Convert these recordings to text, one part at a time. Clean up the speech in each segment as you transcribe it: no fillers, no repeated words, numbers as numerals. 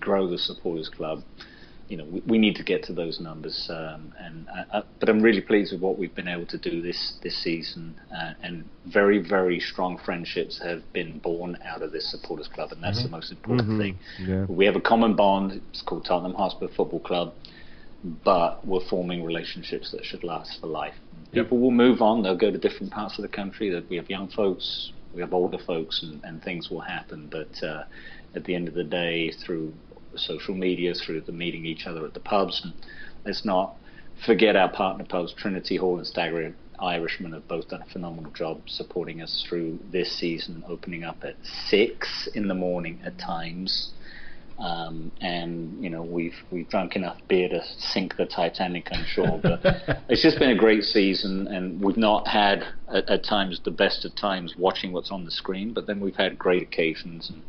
grow the supporters club, we need to get to those numbers. But I'm really pleased with what we've been able to do this season, and very, very strong friendships have been born out of this supporters club, and that's the most important thing. Yeah. We have a common bond. It's called Tottenham Hotspur Football Club, but we're forming relationships that should last for life. People will move on. They'll go to different parts of the country. We have young folks, we have older folks, and things will happen. But at the end of the day, through social media, through the meeting each other at the pubs, and let's not forget our partner pubs, Trinity Hall and Staggered Irishman, have both done a phenomenal job supporting us through this season, opening up at 6 a.m. at times. And we've drunk enough beer to sink the Titanic, I'm sure, but it's just been a great season, and we've not had at times the best of times watching what's on the screen, but then we've had great occasions, and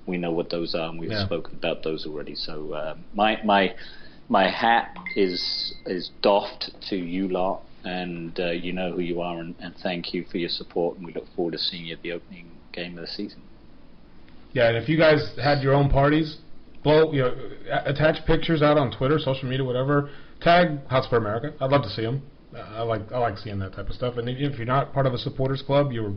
we know what those are, and we've spoken about those already. So my hat is doffed to you lot, and you know who you are, and thank you for your support, and we look forward to seeing you at the opening game of the season. Yeah, and if you guys had your own parties, attach pictures out on Twitter, social media, whatever. Tag Hotspur America. I'd love to see them. I like seeing that type of stuff. And if you're not part of a supporters club, you're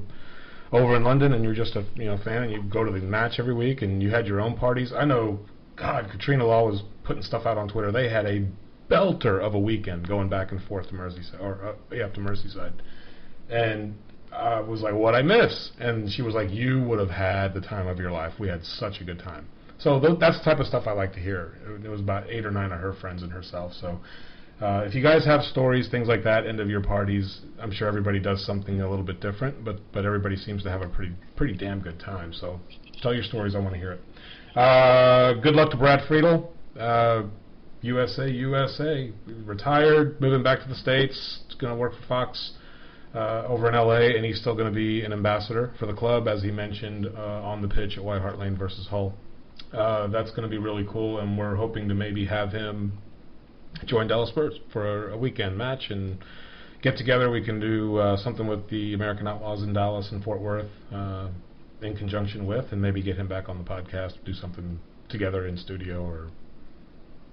over in London and you're just a fan, and you go to the match every week, and you had your own parties. I know, God, Katrina Law was putting stuff out on Twitter. They had a belter of a weekend going back and forth to Merseyside, to Merseyside, and I was like, what I miss? And she was like, you would have had the time of your life. We had such a good time. So that's the type of stuff I like to hear. It was about 8 or 9 of her friends and herself. So if you guys have stories, things like that, end of your parties, I'm sure everybody does something a little bit different, but everybody seems to have a pretty damn good time. So tell your stories. I want to hear it. Good luck to Brad Friedel. USA, retired, moving back to the States. He's going to work for Fox over in LA, and he's still going to be an ambassador for the club, as he mentioned on the pitch at White Hart Lane versus Hull. That's going to be really cool, and we're hoping to maybe have him join Dallas Spurs for a weekend match and get together. We can do something with the American Outlaws in Dallas and Fort Worth in conjunction with, and maybe get him back on the podcast, do something together in studio or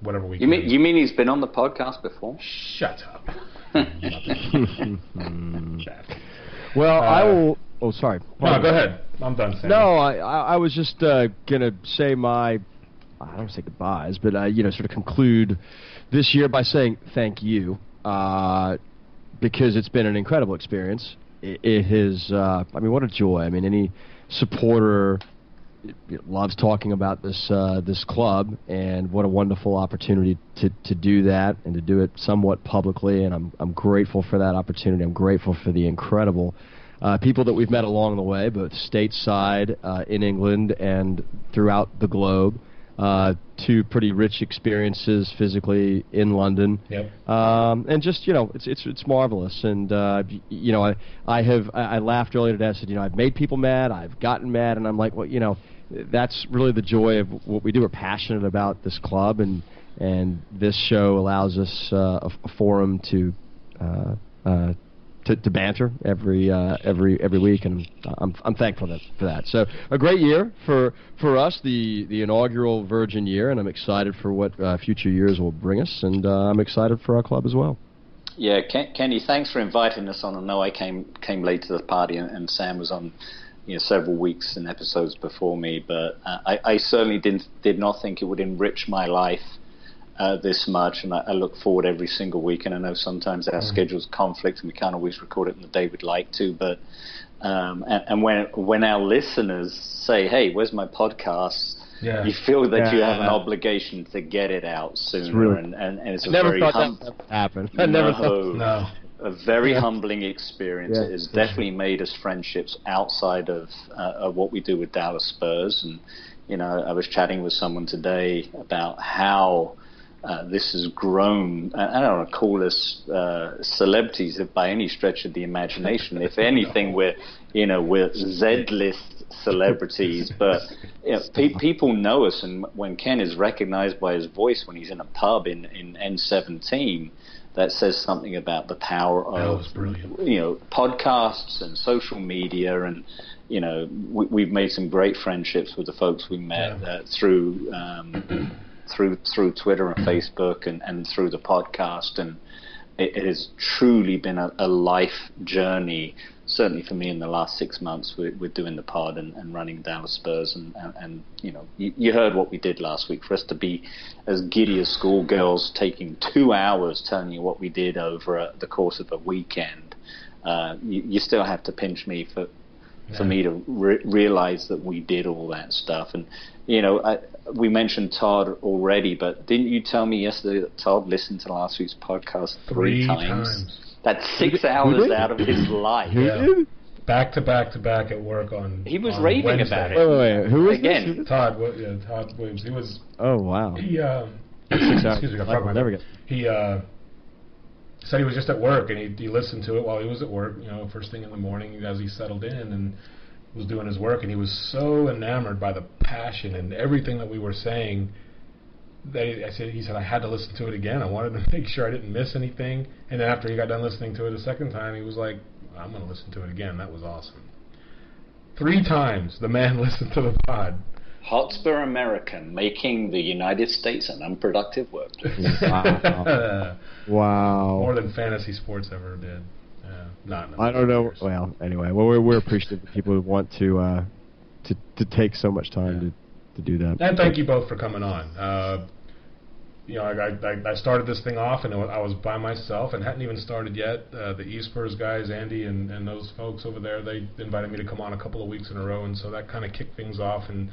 whatever we can. You mean he's been on the podcast before? Shut up. Well, I will... Oh, sorry. No, go ahead. I'm done saying. No, I was just going to say I don't want to say goodbyes, but, sort of conclude this year by saying thank you, because it's been an incredible experience. It has, what a joy. Any supporter loves talking about this club, and what a wonderful opportunity to do that, and to do it somewhat publicly, and I'm grateful for that opportunity. I'm grateful for the incredible people that we've met along the way, both stateside in England and throughout the globe. 2 pretty rich experiences physically in London. Yep. And just, it's marvelous. And, I laughed earlier today. I said, I've made people mad, I've gotten mad, and I'm like, well, that's really the joy of what we do. We're passionate about this club, and this show allows us a forum to banter every week, and I'm thankful for that. So a great year for us, the inaugural Virgin year, and I'm excited for what future years will bring us, and I'm excited for our club as well. Yeah, Kenny, thanks for inviting us on. I know I came late to the party, and Sam was on several weeks and episodes before me, but I certainly did not think it would enrich my life this much, and I look forward every single week. And I know sometimes our schedules conflict, and we can't always record it in the day we'd like to. But and when our listeners say, "Hey, where's my podcast?" Yeah. You feel that you have an obligation to get it out sooner, really, and it's a very happen. A very humbling experience. Yeah, it has definitely made us friendships outside of what we do with Dallas Spurs. And I was chatting with someone today about how this has grown. I don't want to call us celebrities by any stretch of the imagination. If anything, we're Z-list celebrities, but people know us, and when Ken is recognized by his voice when he's in a pub in N17, that says something about the power of podcasts and social media, and we've made some great friendships with the folks we met through Twitter and Facebook and through the podcast, and it has truly been a life journey. Certainly for me, in the last 6 months, we're doing the pod and running Dallas Spurs, and you heard what we did last week. For us to be as giddy as schoolgirls, taking 2 hours telling you what we did over the course of a weekend, you still have to pinch me for me to realize that we did all that stuff. And we mentioned Todd already, but didn't you tell me yesterday that Todd listened to last week's podcast 3 times? That's 6 hours out of his life. Yeah. Back to back at work on. He was on raving Wednesday. about it. Wait. Who was again? this? Todd Williams. He was. Oh wow. He 6 hours. excuse me. I'll never get. He said he was just at work, and he listened to it while he was at work. First thing in the morning as he settled in and was doing his work, and he was so enamored by the passion and everything that we were saying that he said I had to listen to it again. I wanted to make sure I didn't miss anything. And then after he got done listening to it a second time, he was like, I'm going to listen to it again. That was awesome. 3 times the man listened to the pod. Hotspur American, making the United States an unproductive workplace. Wow. More than fantasy sports ever did. I don't know. Well, anyway, we're appreciative of people who want to take so much time to do that. And thank you both for coming on. I started this thing off, and I was by myself and hadn't even started yet. The Spurs guys, Andy and those folks over there, they invited me to come on a couple of weeks in a row, and so that kind of kicked things off. And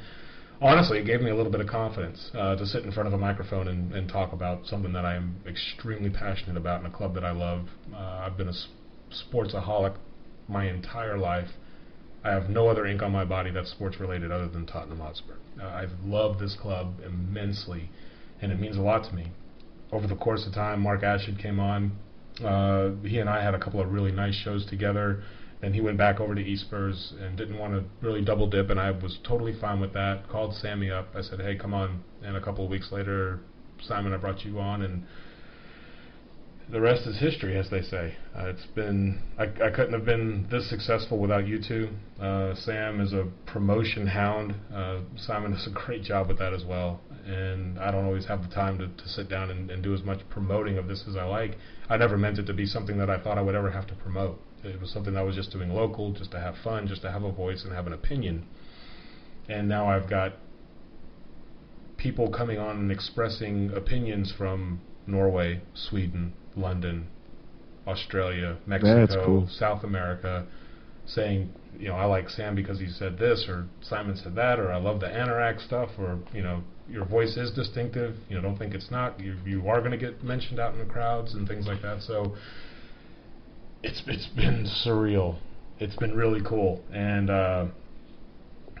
honestly, it gave me a little bit of confidence to sit in front of a microphone and talk about something that I am extremely passionate about in a club that I love. I've been a sportsaholic my entire life. I have no other ink on my body that's sports related other than Tottenham Hotspur. I've loved this club immensely, and it means a lot to me. Over the course of time, Mark Ashid came on. He and I had a couple of really nice shows together, and he went back over to Spurs and didn't want to really double dip, and I was totally fine with that. Called Sammy up. I said, hey, come on. And a couple of weeks later, Simon, I brought you on, and the rest is history, as they say. It's been I couldn't have been this successful without you two. Sam is a promotion hound. Simon does a great job with that as well. And I don't always have the time to sit down and do as much promoting of this as I like. I never meant it to be something that I thought I would ever have to promote. It was something that I was just doing local, just to have fun, just to have a voice and have an opinion. And now I've got people coming on and expressing opinions from Norway, Sweden, London, Australia, Mexico, cool. South America, saying, I like Sam because he said this, or Simon said that, or I love the anorak stuff, or, your voice is distinctive, don't think it's not, you are going to get mentioned out in the crowds and things like that. So it's been surreal. It's been really cool. And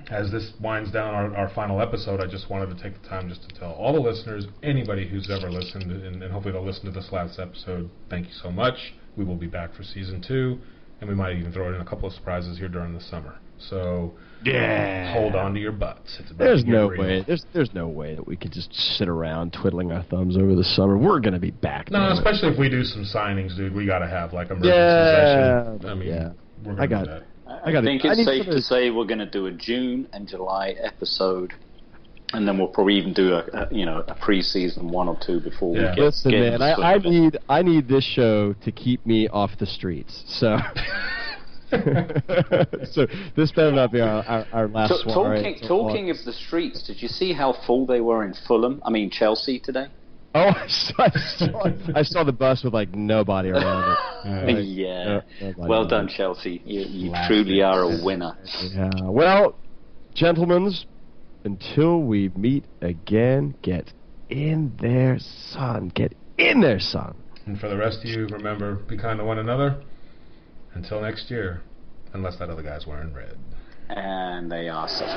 as this winds down our final episode, I just wanted to take the time just to tell all the listeners, anybody who's ever listened, and hopefully they'll listen to this last episode, thank you so much. We will be back for season 2, and we might even throw in a couple of surprises here during the summer. So hold on to your butts. It's about There's to get no real. way. There's no way that we could just sit around twiddling our thumbs over the summer. We're gonna be back. No, especially if we do some signings, dude. We got to have like emergency session. I mean, we're gonna do that. I think it's safe to say we're going to do a June and July episode, and then we'll probably even do a pre-season 1 or 2 before we get. Listen, man, I need this show to keep me off the streets. So, so this better not be our last one. Talking of the streets, did you see how full they were in Fulham? I mean Chelsea today. Oh, I saw the bus with like nobody around it. Yeah. Well done, Chelsea. You truly are a winner. Yeah. Well, gentlemen, until we meet again, get in there, son. Get in there, son. And for the rest of you, remember, be kind to one another. Until next year, unless that other guy's wearing red. And they are such